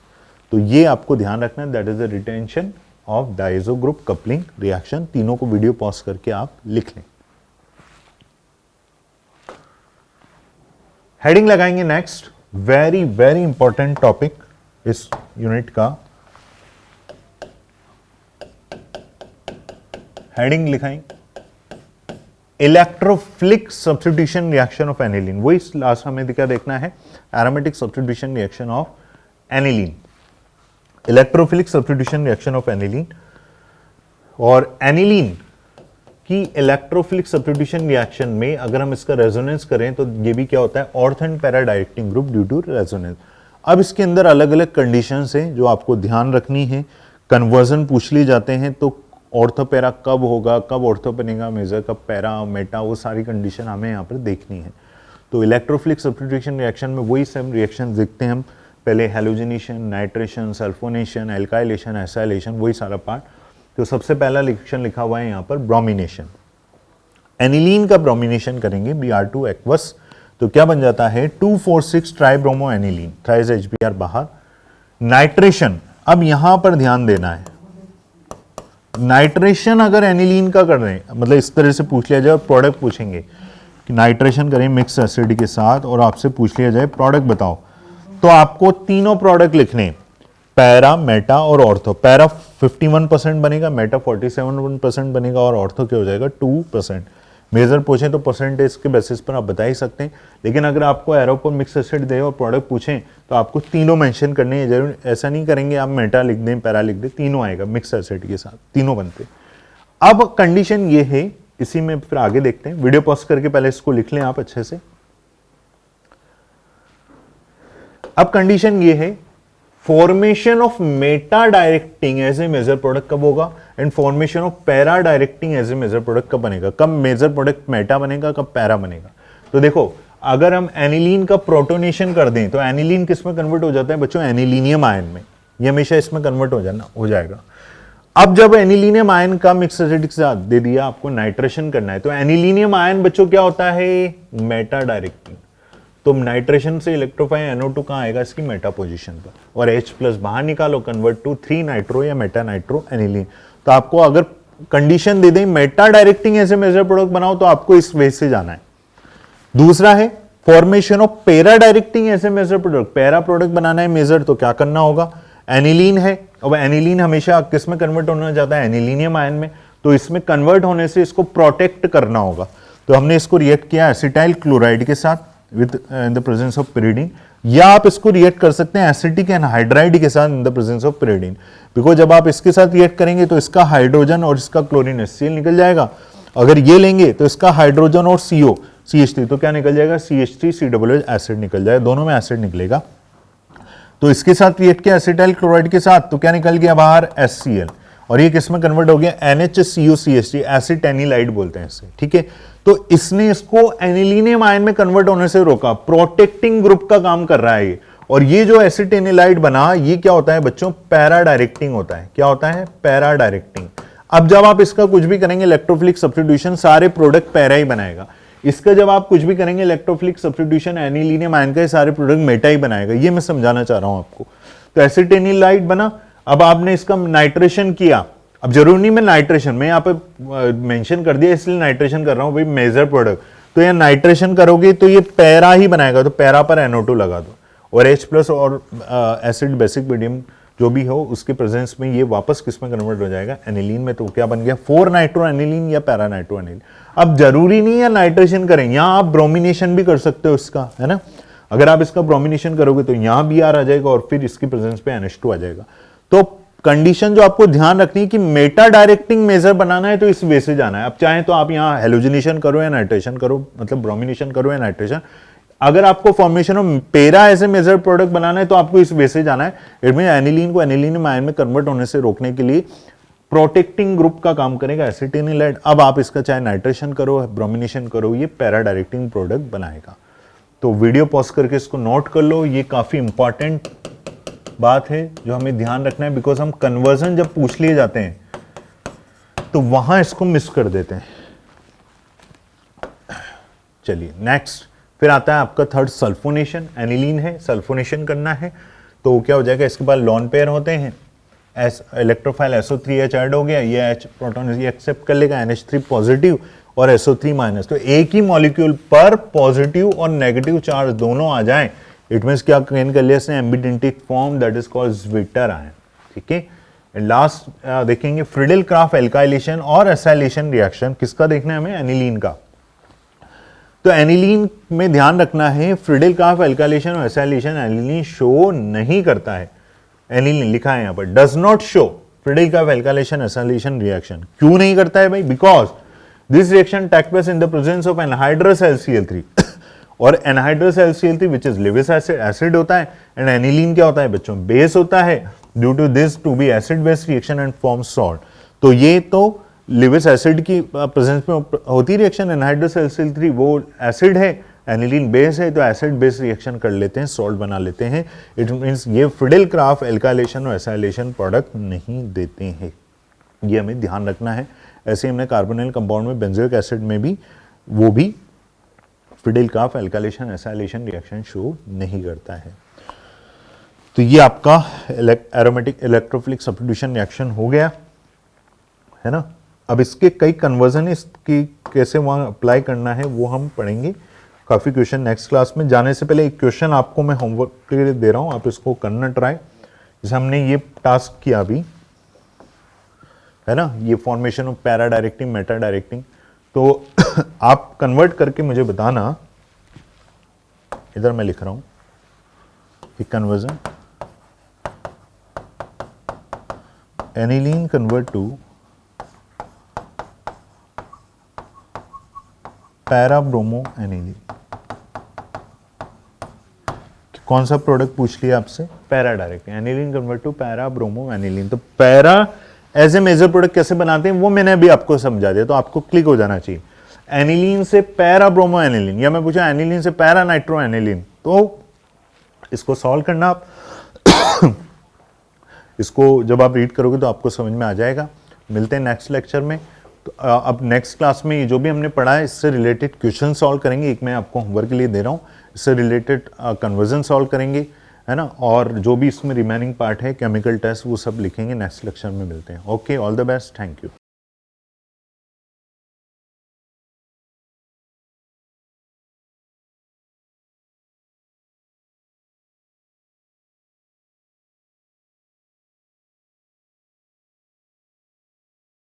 तो ये आपको ध्यान रखना है, that is the retention of Dizo group coupling reaction. तीनों को वीडियो पॉज करके आप लिख लें। हेडिंग लगाएंगे next, very very important topic इस यूनिट का। हेडिंग लिखाएंगे electrophilic substitution reaction of aniline. वही लास्ट हमें क्या देखना है? Aromatic substitution reaction of aniline, electrophilic substitution reaction of aniline. और एनिलीन कि इलेक्ट्रोफिलिक सब्स्टिट्यूशन रिएक्शन में अगर हम इसका रेजोनेंस करें तो ये भी क्या होता है, ortho and para directing group due to resonance. अब इसके अंदर अलग अलग कंडीशंस हैं जो आपको ध्यान रखनी है। कन्वर्जन पूछ ली जाते हैं तो ऑर्थो पैरा कब होगा, कब ऑर्थो बनेगा मेजर, कब पैरा मेटा, वो सारी कंडीशन हमें यहाँ पर देखनी है। तो इलेक्ट्रोफिलिक सब्स्टिट्यूशन रिएक्शन में वही सब रिएक्शन देखते हैं हम, पहले halogenation, nitration, sulphonation, alkylation, acylation, वही सारा पार्ट। तो सबसे पहला रिएक्शन लिखा हुआ है यहाँ पर ब्रोमिनेशन। एनिलीन का ब्रोमिनेशन करेंगे Br2 एक्वस, तो क्या बन जाता है 2,4,6 ट्राइब्रोमो एनिलीन, थ्राइस HBr बाहर। नाइट्रेशन, अब यहां पर ध्यान देना है, नाइट्रेशन अगर एनिलीन का कर रहे हैं, मतलब इस तरह से पूछ लिया जाए, प्रोडक्ट पूछेंगे कि नाइट्रेशन करें मिक्स एसिड के साथ और आपसे पूछ लिया जाए प्रोडक्ट बताओ, तो आपको तीनों प्रोडक्ट लिखने, पैरा, मेटा और ऑर्थो। पैरा 51% बनेगा, मेटा 47% बनेगा और ऑर्थो क्या हो जाएगा 2%। मेजर पूछें तो परसेंटेज के बेसिस पर आप बता ही सकते हैं, लेकिन अगर आपको एरो पर मिक्स एसिड दे और प्रोडक्ट पूछें तो आपको तीनों मेंशन करने हैं। जरूर ऐसा नहीं करेंगे आप मेटा लिख दें, पैरा लिख दें, तीनों आएगा मिक्स एसिड के साथ, तीनों बनते। अब कंडीशन ये है, इसी में फिर आगे देखते हैं। वीडियो पॉज करके पहले इसको लिख लें आप अच्छे से। अब कंडीशन ये है, formation of meta directing as a major product कब होगा and formation of para directing as a major product कब बनेगा, कब मेजर प्रोडक्ट मेटा बनेगा, कब पैरा बनेगा। तो देखो, अगर हम एनिलीन का प्रोटोनेशन कर दें तो एनिलीन किस में कन्वर्ट हो जाता है बच्चों, एनिलीनियम आयन में, ये हमेशा इसमें कन्वर्ट हो जाएगा। अब जब एनिलीनियम आयन का मिक्स एसिड के साथ दे दिया, आपको नाइट्रेशन करना है, तो एनिलीनियम आयन बच्चों क्या होता है, मेटा डायरेक्टिंग। तो नाइट्रेशन से इलेक्ट्रोफाई NO2 कहां आएगा, इसकी मेटा पोजीशन पर, और H+ बाहर निकालो, कन्वर्ट टू 3 नाइट्रो या मेटा नाइट्रो एनिलीन। तो आपको अगर कंडीशन दे दें मेटा डायरेक्टिंग ऐसे मेजर प्रोडक्ट बनाओ तो आपको इस वे से जाना है। दूसरा है फॉर्मेशन ऑफ पैरा डायरेक्टिंग ऐसे मेजर प्रोडक्ट, पैरा प्रोडक्ट बनाना है मेजर, तो क्या करना होगा, एनिलीन है, अब एनिलीन हमेशा किस में कन्वर्ट होना चाहता है, एनिलीनियम आयन में, तो इसमें कन्वर्ट होने से इसको प्रोटेक्ट करना होगा। तो हमने इसको रिएक्ट किया एसिटाइल क्लोराइड के साथ with in the presence of pyridine, या आप इसको रिएक्ट कर सकते हैं एसिटिक एनहाइड्राइड के साथ इन the presence of pyridine। Because जब आप इसके साथ रिएक्ट करेंगे तो इसका हाइड्रोजन और इसका क्लोरीन HCl निकल जाएगा। अगर ये लेंगे तो इसका हाइड्रोजन और CO CH3, तो क्या निकल जाएगा, CH3COOH एसिड निकल जाएगा, दोनों में एसिड निकलेगा। तो इसके साथ रिएक्ट किया एसिटाइल क्लोराइड के साथ, तो क्या निकल गया बाहर HCl, और ये किस में कन्वर्ट हो गया, NHCOCH3 एसिटेनिलाइड बोलते हैं इसे, ठीक है। तो इसने इसको एनिलीनियम आयन में कन्वर्ट होने से रोका, प्रोटेक्टिंग ग्रुप का काम कर रहा है ये। और ये जो एसिटेनिलाइड बना, ये क्या होता है बच्चों, पैरा डायरेक्टिंग होता है। क्या होता है, पैरा डायरेक्टिंग। अब जब आप इसका कुछ भी करेंगे इलेक्ट्रोफिलिक सब्स्टिट्यूशन, सारे प्रोडक्ट पैरा ही बनाएगा। इसका जब आप कुछ भी करेंगे इलेक्ट्रोफिलिक सब्स्टिट्यूशन, एनिलीनियम आयन का सारे प्रोडक्ट मेटा ही बनाएगा। ये मैं समझाना चाह रहा हूं आपको। तो एसिटेनिलाइड बना, अब आपने इसका नाइट्रेशन किया, अब जरूरी नहीं मैं नाइट्रेशन में यहाँ पे मेंशन कर दिया इसलिए नाइट्रेशन कर रहा हूँ भाई, मेजर प्रोडक्ट, तो ये नाइट्रेशन करोगे तो ये पैरा ही बनाएगा, तो पैरा पर NO2 लगा दो, और H+ और एसिड बेसिक मीडियम जो भी हो उसके प्रेजेंस में ये वापस किस में कन्वर्ट हो जाएगा, एनिलीन में। तो क्या बन गया 4 नाइट्रो एनिलीन या पैरा नाइट्रो एनिलीन। अब जरूरी नहीं है नाइट्रेशन करें, यहाँ आप ब्रोमिनेशन भी कर सकते हो इसका, है ना। अगर आप इसका ब्रोमिनेशन करोगे तो यहाँ Br आ जाएगा और फिर इसकी प्रेजेंस पे NH2 आ जाएगा। तो कंडीशन जो आपको ध्यान रखनी है कि मेटा डायरेक्टिंग मेजर बनाना है तो इस वे से जाना है। अब चाहे तो आप यहाँ हेलोजिनेशन करो या नाइट्रेशन करो, मतलब ब्रोमिनेशन करो या नाइट्रेशन। अगर आपको formation of para as a major product बनाना है तो आपको इस वे से जाना है। इट मीन एनिलीन को एनिलीनियम आयन में कन्वर्ट होने से रोकने के लिए प्रोटेक्टिंग ग्रुप का काम करेगा एसिटेनिलाइड। अब आप इसका चाहे नाइट्रेशन करो, ब्रोमिनेशन करो, ये पैरा डायरेक्टिंग प्रोडक्ट बनाएगा। तो वीडियो पॉज करके इसको नोट कर लो, ये काफी इंपॉर्टेंट बात है जो हमें ध्यान रखना है, बिकॉज हम कन्वर्जन जब पूछ लिए जाते हैं तो वहां इसको मिस कर देते हैं। चलिए नेक्स्ट, फिर आता है आपका थर्ड सल्फोनेशन। एनिलीन है, सल्फोनेशन करना है तो क्या हो जाएगा, इसके बाद लॉन पेयर होते हैं, इलेक्ट्रोफाइल SO3H ऐड हो गया, ये H प्रोटॉन ये एक्सेप्ट कर लेगा, NH3 पॉजिटिव और SO3 माइनस, तो एक ही मॉलिक्यूल पर पॉजिटिव और नेगेटिव चार्ज दोनों आ जाएं, इट मींस क्या गेन कर लिया इसने, ambidentic form, that is called zwitterion, ठीक है। लास्ट देखेंगे फ्रिडेल-क्राफ्ट एल्काइलेशन और एसाइलेशन रिएक्शन, किसका देखना है हमें, एनिलीन का। तो एनिलीन में ध्यान रखना है, फ्रिडेल-क्राफ्ट एल्काइलेशन और एसाइलेशन एनिलीन शो नहीं करता है। एनिलीन लिखा है यहाँ पर, does not show Friedel Craft alkylation acylation reaction. क्यों नहीं करता है भाई, because this reaction take place in the presence of anhydrous LCl3 और anhydrous LCl3 which is Lewis acid, acid होता है, एंड एनिलीन क्या होता है बच्चों, बेस होता है, due to this to be acid base reaction and form salt. तो ये तो लिविस एसिड की प्रेजेंस में होती रिएक्शन, एनहाइड्रस LCl3 वो एसिड है, एनिलीन बेस है, तो एसिड बेस रिएक्शन कर लेते हैं, सॉल्ट बना लेते हैं। इट मीन्स ये फिडेल-क्राफ्ट एल्काइलेशन और एसाइलेशन प्रोडक्ट नहीं देते हैं, ये हमें ध्यान रखना है। ऐसे हमने कार्बोनिल कंपाउंड में बेंजोइक एसिड में भी वो भी Fidel-craft alkylation acylation reaction show नहीं करता है। तो ये आपका एरोमेटिक इलेक्ट्रोफिलिक सब्स्टिट्यूशन रिएक्शन हो गया है ना। अब इसके कई कन्वर्जन, इसकी कैसे वहां अप्लाई करना है वो हम पढ़ेंगे, काफी क्वेश्चन नेक्स्ट क्लास में। जाने से पहले एक क्वेश्चन आपको मैं होमवर्क के लिए दे रहा हूं, आप इसको करना ट्राई। जैसे हमने ये टास्क किया अभी है ना, ये formation of para directing Meta directing, तो आप कन्वर्ट करके मुझे बताना, इधर मैं लिख रहा हूं कि conversion aniline convert to para bromo aniline. कौन सा प्रोडक्ट पूछ लिया आपसे, para directing, aniline convert to para bromo aniline. तो para as a major product कैसे बनाते हैं वो मैंने अभी आपको समझा दिया, तो आपको क्लिक हो जाना चाहिए। एनिलीन से पैरा ब्रोमो एनिलीन, या मैं पूछा एनिलीन से पैरा नाइट्रो एनिलीन, तो इसको सॉल्व करना आप इसको जब आप रीड करोगे तो आपको समझ में आ जाएगा। मिलते हैं नेक्स्ट लेक्चर में। तो अब नेक्स्ट क्लास में जो भी हमने पढ़ा है इससे रिलेटेड क्वेश्चन सॉल्व करेंगे, एक मैं आपको होमवर्क के लिए दे रहा हूँ, इससे रिलेटेड कन्वर्जन सॉल्व करेंगे है ना, और जो भी इसमें रिमेनिंग पार्ट है केमिकल टेस्ट वो सब लिखेंगे। नेक्स्ट लेक्चर में मिलते हैं। Okay, all the best, thank you.